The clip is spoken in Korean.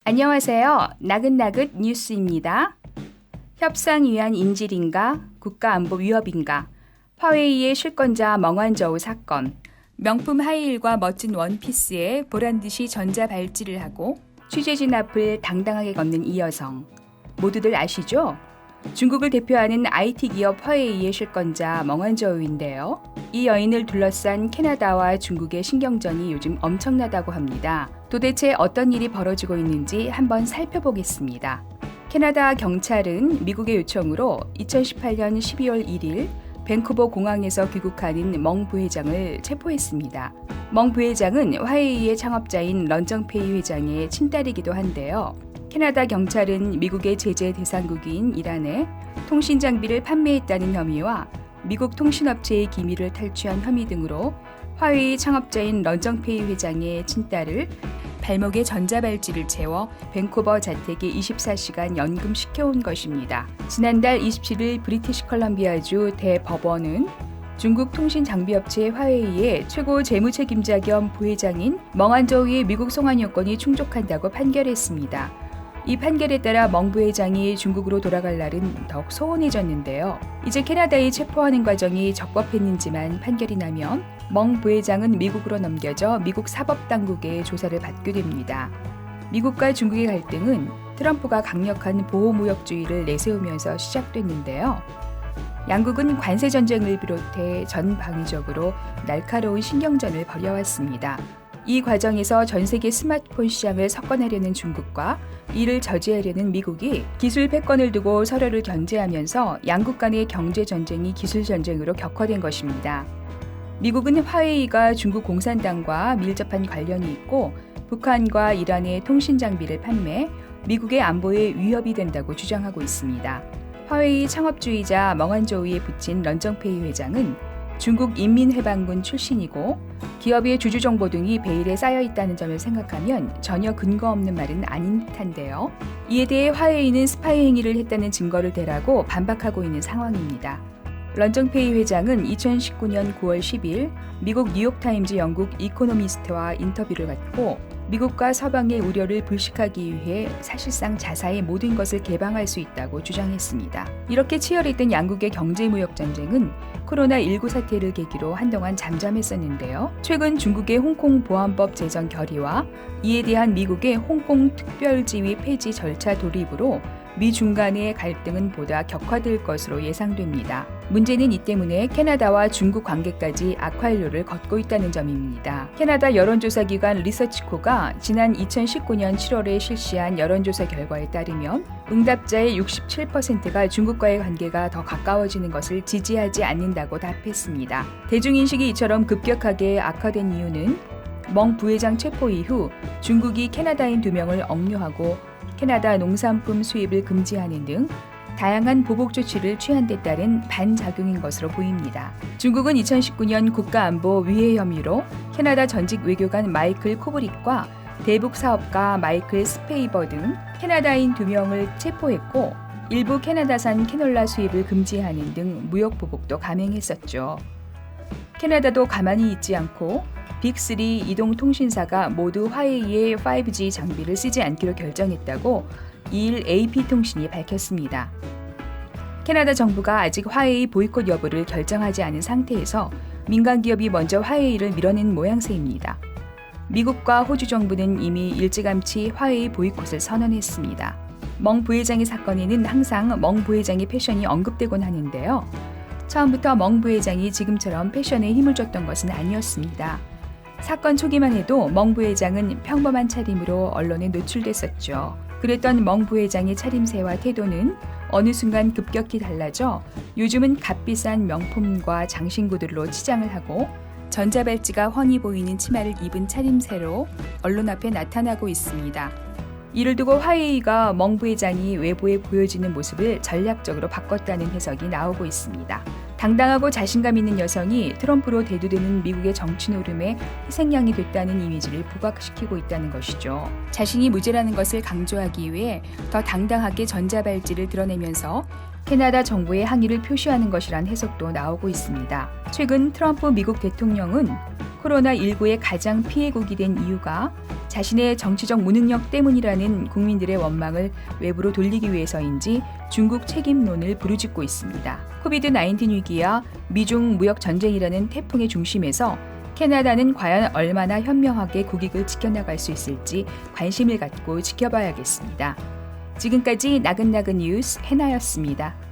안녕하세요. 나긋나긋 뉴스입니다. 협상 위한 인질인가? 국가안보 위협인가? 화웨이의 실권자 멍완저우 사건. 명품 하이힐과 멋진 원피스에 보란듯이 전자발찌를 하고 취재진 앞을 당당하게 걷는 이 여성. 모두들 아시죠? 중국을 대표하는 IT 기업 화웨이의 실권자 멍완저우인데요. 이 여인을 둘러싼 캐나다와 중국의 신경전이 요즘 엄청나다고 합니다. 도대체 어떤 일이 벌어지고 있는지 한번 살펴보겠습니다. 캐나다 경찰은 미국의 요청으로 2018년 12월 1일 밴쿠버 공항에서 귀국하는 멍 부회장을 체포했습니다. 멍 부회장은 화웨이의 창업자인 런정페이 회장의 친딸이기도 한데요. 캐나다 경찰은 미국의 제재 대상국인 이란에 통신 장비를 판매했다는 혐의와 미국 통신업체의 기밀을 탈취한 혐의 등으로 화웨이 창업자인 런정페이 회장의 친딸을 발목에 전자발찌를 채워 밴쿠버 자택에 24시간 연금시켜온 것입니다. 지난달 27일 브리티시 컬럼비아주 대법원은 중국 통신장비업체 화웨이의 최고 재무책임자 겸 부회장인 멍완저우의 미국 송환 요건이 충족한다고 판결했습니다. 이 판결에 따라 멍 부회장이 중국으로 돌아갈 날은 더욱 소원해졌는데요. 이제 캐나다에 체포하는 과정이 적법했는지만 판결이 나면 멍 부회장은 미국으로 넘겨져 미국 사법당국의 조사를 받게 됩니다. 미국과 중국의 갈등은 트럼프가 강력한 보호무역주의를 내세우면서 시작됐는데요. 양국은 관세전쟁을 비롯해 전방위적으로 날카로운 신경전을 벌여왔습니다. 이 과정에서 전 세계 스마트폰 시장을 석권하려는 중국과 이를 저지하려는 미국이 기술 패권을 두고 서로를 견제하면서 양국 간의 경제 전쟁이 기술 전쟁으로 격화된 것입니다. 미국은 화웨이가 중국 공산당과 밀접한 관련이 있고 북한과 이란의 통신 장비를 판매, 미국의 안보에 위협이 된다고 주장하고 있습니다. 화웨이 창업주의자 멍완저우에 붙인 런정페이 회장은 중국 인민해방군 출신이고 기업의 주주정보 등이 베일에 쌓여 있다는 점을 생각하면 전혀 근거 없는 말은 아닌 듯한데요. 이에 대해 화웨이는 스파이 행위를 했다는 증거를 대라고 반박하고 있는 상황입니다. 런정페이 회장은 2019년 9월 10일 미국 뉴욕타임즈 영국 이코노미스트와 인터뷰를 갖고 미국과 서방의 우려를 불식하기 위해 사실상 자사의 모든 것을 개방할 수 있다고 주장했습니다. 이렇게 치열했던 양국의 경제무역 전쟁은 코로나19 사태를 계기로 한동안 잠잠했었는데요. 최근 중국의 홍콩 보안법 제정 결의와 이에 대한 미국의 홍콩 특별지위 폐지 절차 도입으로 미중 간의 갈등은 보다 격화될 것으로 예상됩니다. 문제는 이 때문에 캐나다와 중국 관계까지 악화일로를 걷고 있다는 점입니다. 캐나다 여론조사기관 리서치코가 지난 2019년 7월에 실시한 여론조사 결과에 따르면 응답자의 67%가 중국과의 관계가 더 가까워지는 것을 지지하지 않는다고 답했습니다. 대중인식이 이처럼 급격하게 악화된 이유는 멍 부회장 체포 이후 중국이 캐나다인 2명을 억류하고 캐나다 농산품 수입을 금지하는 등 다양한 보복 조치를 취한 데 따른 반작용인 것으로 보입니다. 중국은 2019년 국가안보 위해 혐의로 캐나다 전직 외교관 마이클 코브릭과 대북 사업가 마이클 스페이버 등 캐나다인 2명을 체포했고 일부 캐나다산 캐놀라 수입을 금지하는 등 무역 보복도 감행했었죠. 캐나다도 가만히 있지 않고 빅3 이동통신사가 모두 화웨이의 5G 장비를 쓰지 않기로 결정했다고 2일 AP통신이 밝혔습니다. 캐나다 정부가 아직 화웨이 보이콧 여부를 결정하지 않은 상태에서 민간 기업이 먼저 화웨이를 밀어낸 모양새입니다. 미국과 호주 정부는 이미 일찌감치 화웨이 보이콧을 선언했습니다. 멍 부회장의 사건에는 항상 멍 부회장의 패션이 언급되곤 하는데요. 처음부터 멍 부회장이 지금처럼 패션에 힘을 줬던 것은 아니었습니다. 사건 초기만 해도 멍 부회장은 평범한 차림으로 언론에 노출됐었죠. 그랬던 멍 부회장의 차림새와 태도는 어느 순간 급격히 달라져 요즘은 값비싼 명품과 장신구들로 치장을 하고 전자발찌가 훤히 보이는 치마를 입은 차림새로 언론 앞에 나타나고 있습니다. 이를 두고 화웨이가 멍 부회장이 외부에 보여지는 모습을 전략적으로 바꿨다는 해석이 나오고 있습니다. 당당하고 자신감 있는 여성이 트럼프로 대두되는 미국의 정치 노름에 희생양이 됐다는 이미지를 부각시키고 있다는 것이죠. 자신이 무죄라는 것을 강조하기 위해 더 당당하게 전자발찌를 드러내면서 캐나다 정부의 항의를 표시하는 것이란 해석도 나오고 있습니다. 최근 트럼프 미국 대통령은 코로나19의 가장 피해국이 된 이유가 자신의 정치적 무능력 때문이라는 국민들의 원망을 외부로 돌리기 위해서인지 중국 책임론을 부르짖고 있습니다. 코비드-19 위기와 미중 무역 전쟁이라는 태풍의 중심에서 캐나다는 과연 얼마나 현명하게 국익을 지켜나갈 수 있을지 관심을 갖고 지켜봐야겠습니다. 지금까지 나긋나긋 뉴스 해나였습니다.